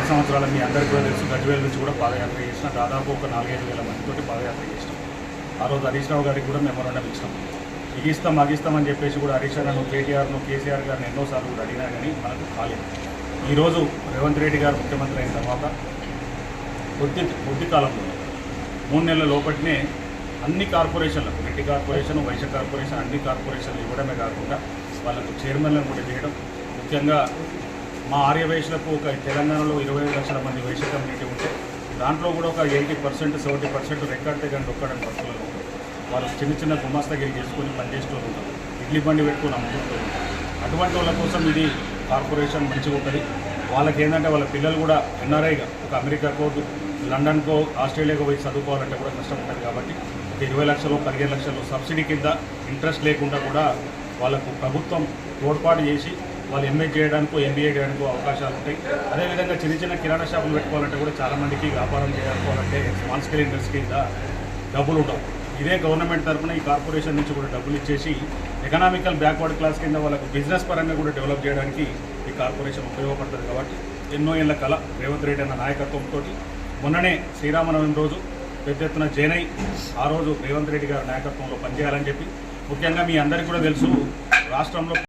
సంవత్సరాలు మీ అందరికీ కూడా తెలుసు. గజ్వేల్ నుంచి కూడా పాదయాత్ర చేసిన దాదాపు ఒక 4-5 వేల మందితోటి పాదయాత్ర చేసినాం. ఆ రోజు హరీష్ రావు గారికి కూడా మెమోరాండం ఇచ్చినాం. అగిస్తామని చెప్పేసి కూడా హరీష్ అన్నను, కేటీఆర్ను, కేసీఆర్ గారిని ఎన్నోసార్లు కూడా అడిగినా కానీ మనకు కాలేదు. ఈరోజు రేవంత్ రెడ్డి గారు ముఖ్యమంత్రి అయిన తర్వాత కొద్ది కాలంలో 3 నెలల లోపటినే అన్ని కార్పొరేషన్లకు, రెడ్డి కార్పొరేషన్, వైశ్య కార్పొరేషన్, అన్ని కార్పొరేషన్లు ఇవ్వడమే కాకుండా వాళ్ళకు చైర్మన్లను కూడా చేయడం. ముఖ్యంగా మా ఆర్యవైశ్యులకు ఒక తెలంగాణలో 25 లక్షల మంది వైశ్య కమ్యూనిటీ ఉంటే దాంట్లో కూడా ఒక 80%, 70% రెక్కాడితే కానీ ఒక్కడం పట్టుకులు వాళ్ళు చిన్న గుమాస్తాగిరి చేసుకొని పనిచేస్తూ ఉంటారు. ఇడ్లీ బండి పెట్టుకుని అమ్ముకుంటూ ఉంటారు. అటువంటి వాళ్ళ కోసం ఇది కార్పొరేషన్ మంచిగా ఉంటుంది. వాళ్ళకి ఏంటంటే వాళ్ళ పిల్లలు కూడా ఎన్ఆర్ఐగా ఒక అమెరికాకో, లండన్కో, ఆస్ట్రేలియాకో పోయి చదువుకోవాలంటే కూడా కష్టం ఉంటుంది. కాబట్టి ఒక 20 లక్షలు, 15 లక్షలు సబ్సిడీ కింద ఇంట్రెస్ట్ లేకుండా కూడా వాళ్ళకు ప్రభుత్వం తోడ్పాటు చేసి వాళ్ళు ఎంఏ చేయడానికో, ఎంబీఏ చేయడానికో అవకాశాలు ఉంటాయి. అదేవిధంగా చిన్న కిరాణా షాపులు పెట్టుకోవాలంటే కూడా చాలామందికి వ్యాపారం చేసుకోవాలంటే స్మాల్ స్కేల్ ఇండస్ట్రీ కింద డబ్బులు ఉండవు. ఇదే గవర్నమెంట్ తరఫున ఈ కార్పొరేషన్ నుంచి కూడా డబ్బులు ఇచ్చేసి ఎకనామికల్ బ్యాక్వర్డ్ క్లాస్ కింద వాళ్ళకు బిజినెస్ పరంగా కూడా డెవలప్ చేయడానికి ఈ కార్పొరేషన్ ఉపయోగపడుతుంది. కాబట్టి ఎన్నో ఏళ్ల కళ రేవంత్ రెడ్డి అన్న నాయకత్వంతో మొన్ననే శ్రీరామనవమి రోజు పెద్ద ఎత్తున జైనై ఆ రోజు రేవంత్ రెడ్డి గారి నాయకత్వంలో పనిచేయాలని చెప్పి, ముఖ్యంగా మీ అందరికీ కూడా తెలుసు రాష్ట్రంలో